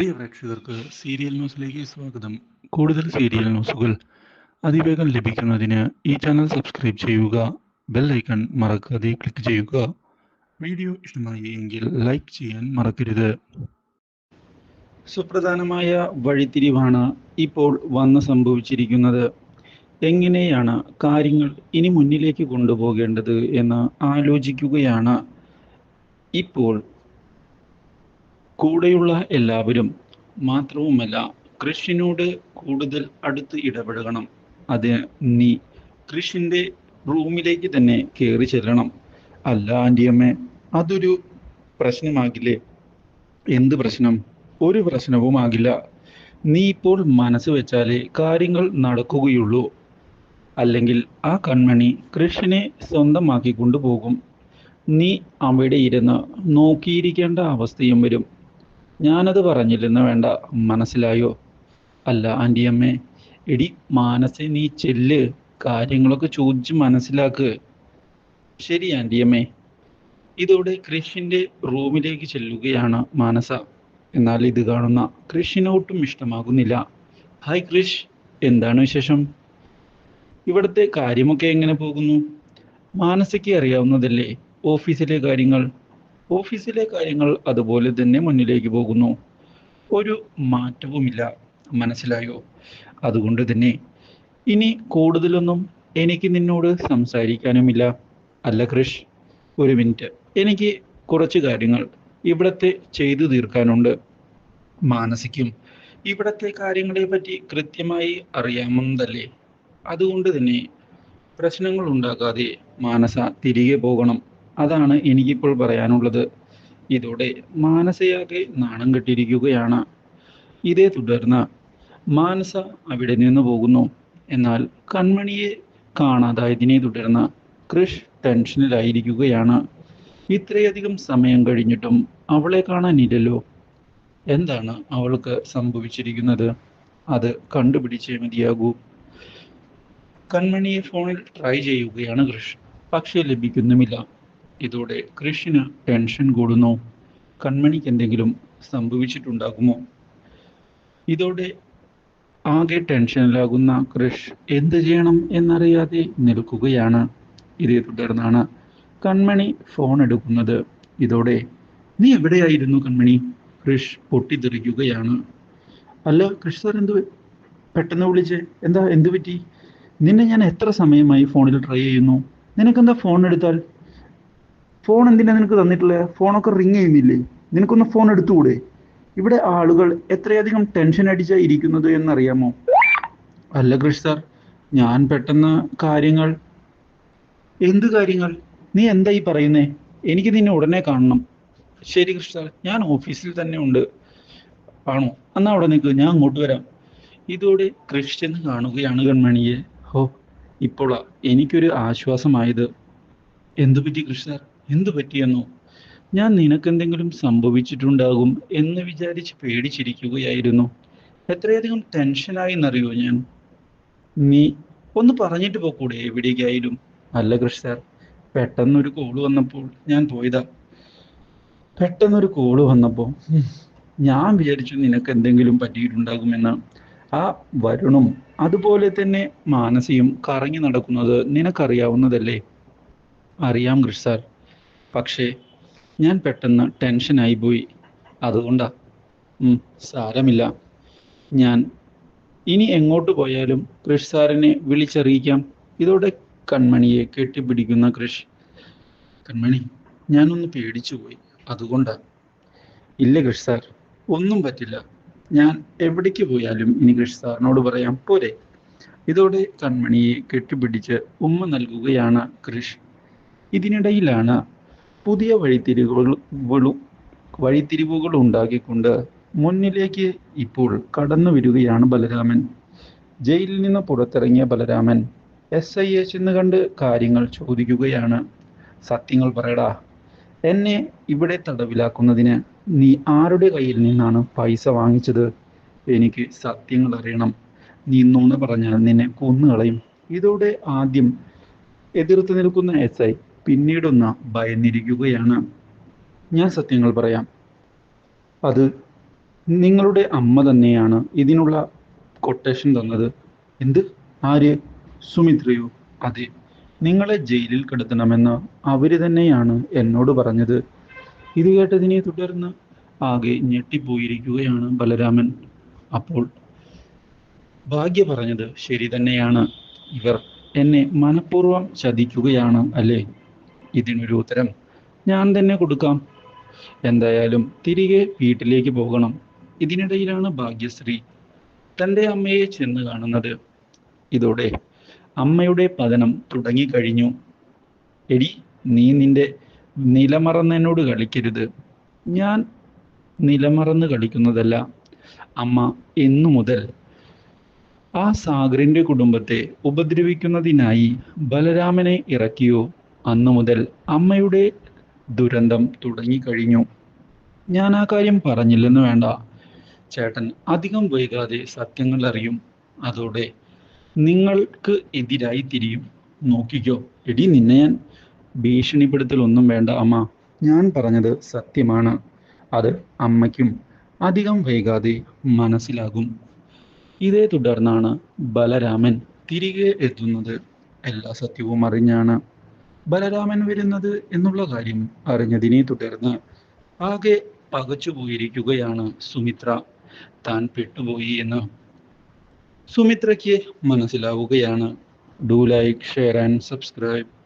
പ്രിയ പ്രേക്ഷകർക്ക് സീരിയൽ ന്യൂസിലേക്ക് സ്വാഗതം. കൂടുതൽ സീരിയൽ ന്യൂസുകൾ അതിവേഗം ലഭിക്കുന്നതിന് ഈ ചാനൽ സബ്സ്ക്രൈബ് ചെയ്യുക. ബെൽ ഐക്കൺ മറക്കാതെ ക്ലിക്ക് ചെയ്യുക. വീഡിയോ ഇഷ്ടമായി എങ്കിൽ ലൈക്ക് ചെയ്യാൻ മറക്കരുത്. സുപ്രധാനമായ വഴിത്തിരിവാണ് ഇപ്പോൾ വന്ന് സംഭവിച്ചിരിക്കുന്നത്. എങ്ങനെയാണ് കാര്യങ്ങൾ ഇനി മുന്നിലേക്ക് കൊണ്ടുപോകേണ്ടത് എന്ന് ആലോചിക്കുകയാണ് ഇപ്പോൾ കൂടെയുള്ള എല്ലാവരും. മാത്രവുമല്ല, കൃഷിനോട് കൂടുതൽ അടുത്ത് ഇടപെടണം. അത് നീ കൃഷിൻ്റെ റൂമിലേക്ക് തന്നെ കയറി ചെല്ലണം. അല്ല ആൻറ്റിയമ്മേ, അതൊരു പ്രശ്നമാകില്ലേ? എന്ത് പ്രശ്നം? ഒരു പ്രശ്നവുമാകില്ല. നീ ഇപ്പോൾ മനസ്സ് വെച്ചാലേ കാര്യങ്ങൾ നടക്കുകയുള്ളൂ. അല്ലെങ്കിൽ ആ കൺമണി കൃഷിനെ സ്വന്തമാക്കി കൊണ്ടുപോകും. നീ അവിടെ ഇരുന്ന് നോക്കിയിരിക്കേണ്ട അവസ്ഥയും വരും. ഞാനത് പറഞ്ഞില്ലെന്ന് വേണ്ട, മനസ്സിലായോ? അല്ല ആൻറ്റിയമ്മേ, എടി മാനസേ, നീ ചെല്ല്, കാര്യങ്ങളൊക്കെ ചോദിച്ച് മനസ്സിലാക്ക്. ശരി ആൻറ്റിയമ്മേ. ഇതോടെ കൃഷിൻ്റെ റൂമിലേക്ക് ചെല്ലുകയാണ് മാനസ. എന്നാൽ ഇത് കാണുന്ന കൃഷിനൊട്ടും ഇഷ്ടമാകുന്നില്ല. ഹായ് കൃഷ്, എന്താണ് വിശേഷം? ഇവിടുത്തെ കാര്യമൊക്കെ എങ്ങനെ പോകുന്നു? മാനസയ്ക്ക് അറിയാവുന്നതല്ലേ ഓഫീസിലെ കാര്യങ്ങൾ. ഓഫീസിലെ കാര്യങ്ങൾ അതുപോലെ തന്നെ മുന്നിലേക്ക് പോകുന്നു. ഒരു മാറ്റവുമില്ല, മനസ്സിലായോ? അതുകൊണ്ട് തന്നെ ഇനി കൂടുതലൊന്നും എനിക്ക് നിന്നോട് സംസാരിക്കാനുമില്ല. അല്ല കൃഷ്, ഒരു മിനിറ്റ്, എനിക്ക് കുറച്ച് കാര്യങ്ങൾ ഇവിടത്തെ ചെയ്തു തീർക്കാനുണ്ട്. മാനസിക്കും ഇവിടത്തെ കാര്യങ്ങളെ പറ്റി കൃത്യമായി അറിയാമെന്നതല്ലേ. അതുകൊണ്ട് തന്നെ പ്രശ്നങ്ങൾ ഉണ്ടാക്കാതെ മാനസ തിരികെ പോകണം. അതാണ് എനിക്കിപ്പോൾ പറയാനുള്ളത്. ഇതോടെ മാനസയാകെ നാണം കെട്ടിയിരിക്കുകയാണ്. ഇതേ തുടർന്ന് മാനസ അവിടെ നിന്ന് പോകുന്നു. എന്നാൽ കൺമണിയെ കാണാതായതിനെ തുടർന്ന് കൃഷ് ടെൻഷനിലായിരിക്കുകയാണ്. ഇത്രയധികം സമയം കഴിഞ്ഞിട്ടും അവളെ കാണാനില്ലല്ലോ. എന്താണ് അവൾക്ക് സംഭവിച്ചിരിക്കുന്നത്? അത് കണ്ടുപിടിച്ചേ മതിയാകൂ. കൺമണിയെ ഫോണിൽ ട്രൈ ചെയ്യുകയാണ് കൃഷ്, പക്ഷേ ലഭിക്കുന്നുമില്ല. ഇതോടെ കൃഷിന് ടെൻഷൻ കൂടുന്നു. കൺമണിക്ക് എന്തെങ്കിലും സംഭവിച്ചിട്ടുണ്ടാകുമോ? ഇതോടെ ആകെ ടെൻഷനിലാകുന്ന കൃഷ് എന്ത് ചെയ്യണം എന്നറിയാതെ നിൽക്കുകയാണ്. ഇതേ തുടർന്നാണ് കൺമണി ഫോൺ എടുക്കുന്നത്. ഇതോടെ നീ എവിടെയായിരുന്നു കൺമണി? കൃഷ് പൊട്ടിത്തെറിക്കുകയാണ്. അല്ല കൃഷ് സാർ, എന്ത് പെട്ടെന്ന് വിളിച്ചേ? എന്താ, എന്ത് പറ്റി? നിന്നെ ഞാൻ എത്ര സമയമായി ഫോണിൽ ട്രൈ ചെയ്യുന്നു. നിനക്കെന്താ ഫോൺ എടുത്താൽ? ഫോൺ എന്തിനാ നിനക്ക് തന്നിട്ടുള്ളത്? ഫോണൊക്കെ റിങ് ചെയ്യുന്നില്ലേ? നിനക്കൊന്ന് ഫോൺ എടുത്തുകൂടെ? ഇവിടെ ആളുകൾ എത്രയധികം ടെൻഷൻ അടിച്ചാ ഇരിക്കുന്നത് എന്നറിയാമോ? അല്ല കൃഷ് സാർ, ഞാൻ പെട്ടെന്ന് കാര്യങ്ങൾ. എന്ത് കാര്യങ്ങൾ? നീ എന്തായി പറയുന്നേ? എനിക്ക് നിന്നെ ഉടനെ കാണണം. ശരി കൃഷ് സാർ, ഞാൻ ഓഫീസിൽ തന്നെ ഉണ്ട്. ആണോ? എന്നാ അവിടെ നിൽക്ക്, ഞാൻ അങ്ങോട്ട് വരാം. ഇതോടെ കൃഷ് ചെന്ന് കാണുകയാണ് കൺമണിയെ. ഹോ, ഇപ്പോളാ എനിക്കൊരു ആശ്വാസമായത്. എന്തു പറ്റി കൃഷ് സാർ? എന്തു പറ്റിയെന്നോ? ഞാൻ നിനക്കെന്തെങ്കിലും സംഭവിച്ചിട്ടുണ്ടാകും എന്ന് വിചാരിച്ച് പേടിച്ചിരിക്കുകയായിരുന്നു. എത്രയധികം ടെൻഷനായി എന്നറിയോ ഞാൻ. നീ ഒന്ന് പറഞ്ഞിട്ട് പോക്കൂടെ എവിടേക്കായാലും? അല്ല കൃഷ് സാർ, പെട്ടെന്നൊരു കോള് വന്നപ്പോൾ ഞാൻ പോയതാ. പെട്ടെന്നൊരു കോള് വന്നപ്പോൾ ഞാൻ വിചാരിച്ചു നിനക്ക് എന്തെങ്കിലും പറ്റിയിട്ടുണ്ടാകുമെന്ന്. ആ വരുണും അതുപോലെ തന്നെ മാനസിയും കറങ്ങി നടക്കുന്നത് നിനക്കറിയാവുന്നതല്ലേ? അറിയാം കൃഷ് സാർ, പക്ഷേ ഞാൻ പെട്ടെന്ന് ടെൻഷനായി പോയി, അതുകൊണ്ടാ. സാരമില്ല, ഞാൻ ഇനി എങ്ങോട്ട് പോയാലും കൃഷ് സാറിനെ വിളിച്ചറിയിക്കാം. ഇതോടെ കൺമണിയെ കെട്ടിപ്പിടിക്കുന്ന കൃഷ്. കൺമണി, ഞാനൊന്ന് പേടിച്ചു പോയി, അതുകൊണ്ടാ. ഇല്ല കൃഷ് സാർ, ഒന്നും പറ്റില്ല. ഞാൻ എവിടേക്ക് പോയാലും ഇനി കൃഷ് സാറിനോട് പറയാം, പോരെ? ഇതോടെ കൺമണിയെ കെട്ടിപ്പിടിച്ച് ഉമ്മ നൽകുകയാണ് കൃഷ്. ഇതിനിടയിലാണ് പുതിയ വഴിത്തിരിവുകൾ ഉണ്ടാക്കിക്കൊണ്ട് മുന്നിലേക്ക് ഇപ്പോൾ കടന്നു വരികയാണ് ബലരാമൻ. ജയിലിൽ നിന്ന് പുറത്തിറങ്ങിയ ബലരാമൻ SIയെ ചെന്ന് കണ്ട് കാര്യങ്ങൾ ചോദിക്കുകയാണ്. സത്യങ്ങൾ പറയടാ, എന്നെ ഇവിടെ തടവിലാക്കുന്നതിന് നീ ആരുടെ കയ്യിൽ നിന്നാണ് പൈസ വാങ്ങിച്ചത്? എനിക്ക് സത്യങ്ങൾ അറിയണം. നീ നുണ പറഞ്ഞാൽ നിന്നെ കൊന്നുകളയും. ഇതോടെ ആദ്യം എതിർത്ത് നിൽക്കുന്ന SI പിന്നീടൊന്ന് ഭയന്നിരിക്കുകയാണ്. ഞാൻ സത്യങ്ങൾ പറയാം. അത് നിങ്ങളുടെ അമ്മ തന്നെയാണ് ഇതിനുള്ള കൊട്ടേഷൻ തന്നത്. എന്ത്? ആര്? സുമിത്രയോ? അതെ, നിങ്ങളെ ജയിലിൽ കിടത്തണമെന്ന് അവര് തന്നെയാണ് എന്നോട് പറഞ്ഞത്. ഇത് കേട്ടതിനെ തുടർന്ന് ആകെ ഞെട്ടിപ്പോയിരിക്കുകയാണ് ബലരാമൻ. അപ്പോൾ ഭാഗ്യ പറഞ്ഞത് ശരി തന്നെയാണ്. ഇവർ എന്നെ മനഃപൂർവ്വം ചതിക്കുകയാണ് അല്ലേ? ഇതിനൊരു ഉത്തരം ഞാൻ തന്നെ കൊടുക്കാം. എന്തായാലും തിരികെ വീട്ടിലേക്ക് പോകണം. ഇതിനിടയിലാണ് ഭാഗ്യശ്രീ തൻ്റെ അമ്മയെ ചെന്ന് കാണുന്നത്. ഇതോടെ അമ്മയുടെ പതനം തുടങ്ങിക്കഴിഞ്ഞു. എടി, നീ നിന്റെ നിലമറന്നെന്നോട് കളിക്കരുത്. ഞാൻ നിലമറന്ന് കളിക്കുന്നതല്ല. അമ്മ എന്നു മുതൽ ആ സാഗറിന്റെ കുടുംബത്തെ ഉപദ്രവിക്കുന്നതിനായി ബലരാമനെ ഇറക്കിയോ, അന്നു മുതൽ അമ്മയുടെ ദുരന്തം തുടങ്ങിക്കഴിഞ്ഞു. ഞാൻ ആ കാര്യം പറഞ്ഞില്ലെന്ന് വേണ്ട. ചേട്ടൻ അധികം വൈകാതെ സത്യങ്ങൾ അറിയും. അതോടെ നിങ്ങൾക്ക് എതിരായി തിരിയും. നോക്കിക്കോ. എടി, നിന്നെ ഞാൻ ഭീഷണിപ്പെടുത്തലൊന്നും വേണ്ട അമ്മ. ഞാൻ പറഞ്ഞത് സത്യമാണ്. അത് അമ്മയ്ക്കും അധികം വൈകാതെ മനസ്സിലാകും. ഇതേ തുടർന്നാണ് ബലരാമൻ തിരികെ എത്തുന്നത്. എല്ലാ സത്യവും അറിഞ്ഞാണ് ബലരാമൻ വരുന്നത് എന്നുള്ള കാര്യം അറിഞ്ഞതിനെ തുടർന്ന് ആകെ പകച്ചുപോയിരിക്കുകയാണ് സുമിത്ര. താൻ പെട്ടുപോയി എന്ന് സുമിത്രയ്ക്ക് മനസ്സിലാവുകയാണ്. Do like, share and subscribe.